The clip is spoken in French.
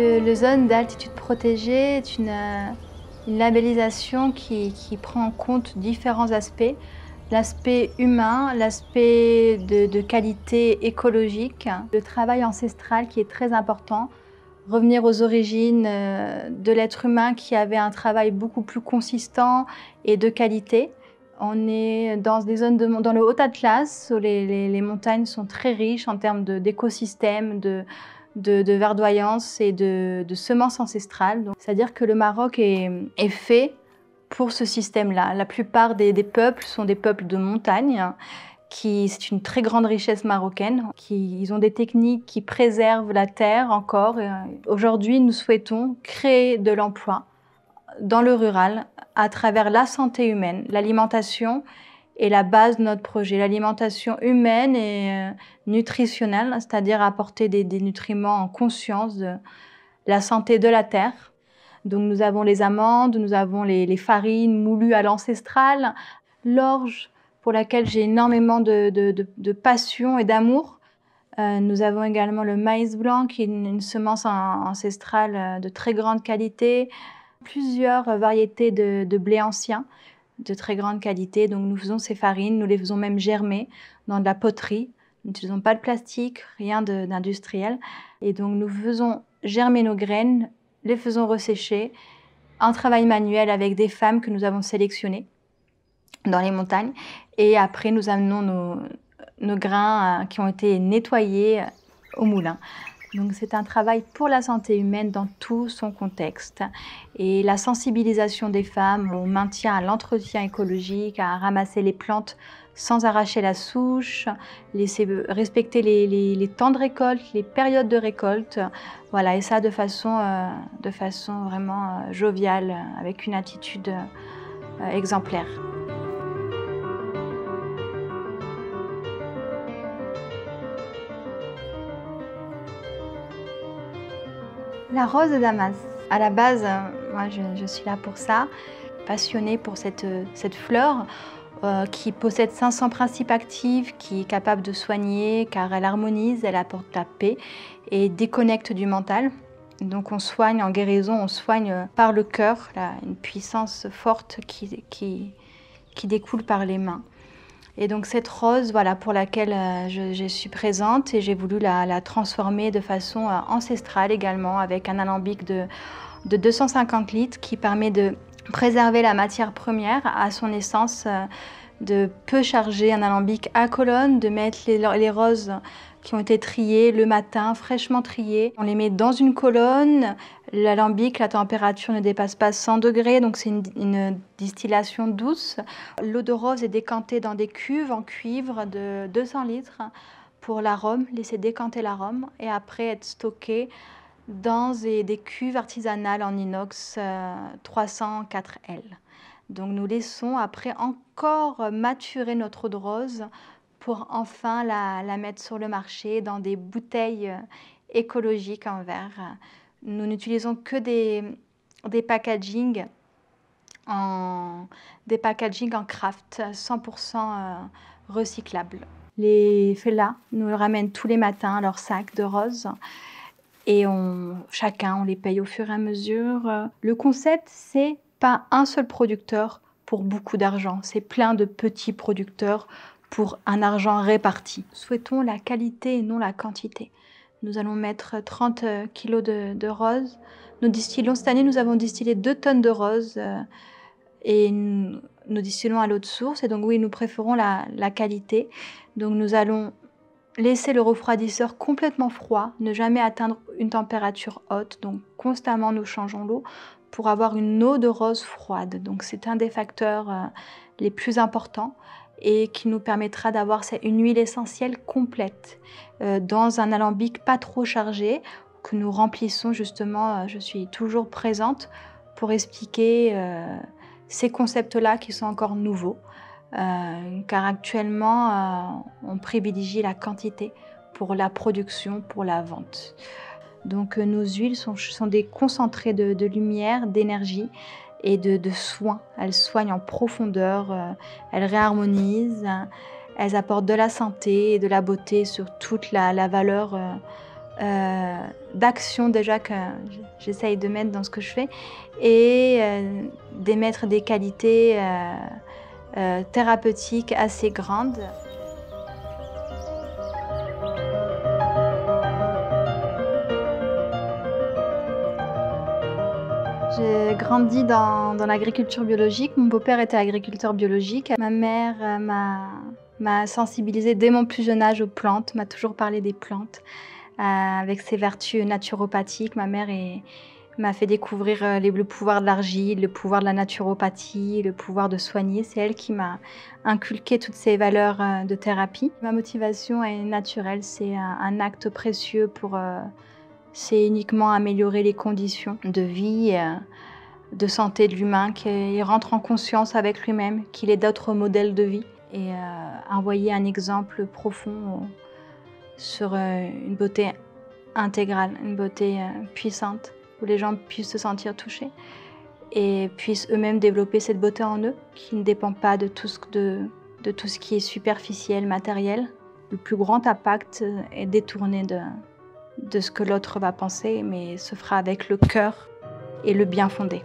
Le zone d'altitude protégée est une labellisation qui prend en compte différents aspects. L'aspect humain, l'aspect de qualité écologique, le travail ancestral qui est très important. Revenir aux origines de l'être humain qui avait un travail beaucoup plus consistant et de qualité. On est dans des zones dans le Haut-Atlas où les montagnes sont très riches en termes d'écosystèmes, de verdoyance et de semences ancestrales. C'est-à-dire que le Maroc est fait pour ce système-là. La plupart des peuples sont des peuples de montagne. C'est une très grande richesse marocaine. Ils ont des techniques qui préservent la terre encore. Aujourd'hui, nous souhaitons créer de l'emploi dans le rural à travers la santé humaine. L'alimentation est la base de notre projet. L'alimentation humaine et nutritionnelle, c'est-à-dire apporter des nutriments en conscience de la santé de la terre. Donc nous avons les amandes, nous avons les farines moulues à l'ancestral, l'orge, pour laquelle j'ai énormément de passion et d'amour. Nous avons également le maïs blanc, qui est une semence ancestrale de très grande qualité. Plusieurs variétés de blé ancien de très grande qualité. Donc nous faisons ces farines, nous les faisons même germer dans de la poterie. Nous n'utilisons pas de plastique, rien d'industriel. Et donc nous faisons germer nos graines, les faisons ressécher, en travail manuel avec des femmes que nous avons sélectionnées dans les montagnes. Et après, nous amenons nos grains qui ont été nettoyés au moulin. Donc c'est un travail pour la santé humaine dans tout son contexte. Et la sensibilisation des femmes au maintien, à l'entretien écologique, à ramasser les plantes sans arracher la souche, respecter les temps de récolte, les périodes de récolte. Voilà, et ça de façon vraiment joviale, avec une attitude exemplaire. La rose de Damas. À la base, moi je suis là pour ça, passionnée pour cette fleur qui possède 500 principes actifs, qui est capable de soigner car elle harmonise, elle apporte la paix et déconnecte du mental. Donc on soigne en guérison, on soigne par le cœur, une puissance forte qui découle par les mains. Et donc cette rose, voilà, pour laquelle je suis présente, et j'ai voulu la transformer de façon ancestrale également, avec un alambic de 250 litres qui permet de préserver la matière première à son essence, de peu charger un alambic à colonne, de mettre les roses qui ont été triées le matin, fraîchement triées. On les met dans une colonne. L'alambic, la température ne dépasse pas 100 degrés, donc c'est une distillation douce. L'eau de rose est décantée dans des cuves en cuivre de 200 litres pour l'arôme, laisser décanter l'arôme et après être stockée dans des cuves artisanales en inox 304L. Donc nous laissons après encore maturer notre eau de rose pour enfin la mettre sur le marché dans des bouteilles écologiques en verre. Nous n'utilisons que des packaging en craft, 100% recyclables. Les fellahs nous le ramènent tous les matins, leur sac de roses. Et chacun, on les paye au fur et à mesure. Le concept, c'est pas un seul producteur pour beaucoup d'argent. C'est plein de petits producteurs pour un argent réparti. Souhaitons la qualité et non la quantité. Nous allons mettre 30 kilos de roses. Nous distillons, cette année, nous avons distillé 2 tonnes de roses et nous distillons à l'eau de source. Et donc oui, nous préférons la qualité. Donc nous allons laisser le refroidisseur complètement froid, ne jamais atteindre une température haute. Donc constamment, nous changeons l'eau pour avoir une eau de rose froide. Donc c'est un des facteurs les plus importants et qui nous permettra d'avoir une huile essentielle complète dans un alambic pas trop chargé que nous remplissons justement. Je suis toujours présente pour expliquer ces concepts-là qui sont encore nouveaux. Car actuellement, on privilégie la quantité pour la production, pour la vente. Donc nos huiles sont des concentrés de lumière, d'énergie et de soins. Elles soignent en profondeur, elles réharmonisent, elles apportent de la santé et de la beauté sur toute la valeur d'action déjà que j'essaye de mettre dans ce que je fais et d'émettre des qualités thérapeutiques assez grandes. J'ai grandi dans l'agriculture biologique. Mon beau-père était agriculteur biologique. Ma mère m'a sensibilisée dès mon plus jeune âge aux plantes, m'a toujours parlé des plantes, avec ses vertus naturopathiques. Ma mère m'a fait découvrir le pouvoir de l'argile, le pouvoir de la naturopathie, le pouvoir de soigner. C'est elle qui m'a inculqué toutes ces valeurs de thérapie. Ma motivation est naturelle, c'est un acte précieux pour... c'est uniquement améliorer les conditions de vie, de santé de l'humain, qu'il rentre en conscience avec lui-même, qu'il ait d'autres modèles de vie et envoyer un exemple profond sur une beauté intégrale, une beauté puissante, où les gens puissent se sentir touchés et puissent eux-mêmes développer cette beauté en eux, qui ne dépend pas de tout ce qui est superficiel, matériel. Le plus grand impact est détourné de ce que l'autre va penser, mais se fera avec le cœur et le bien fondé.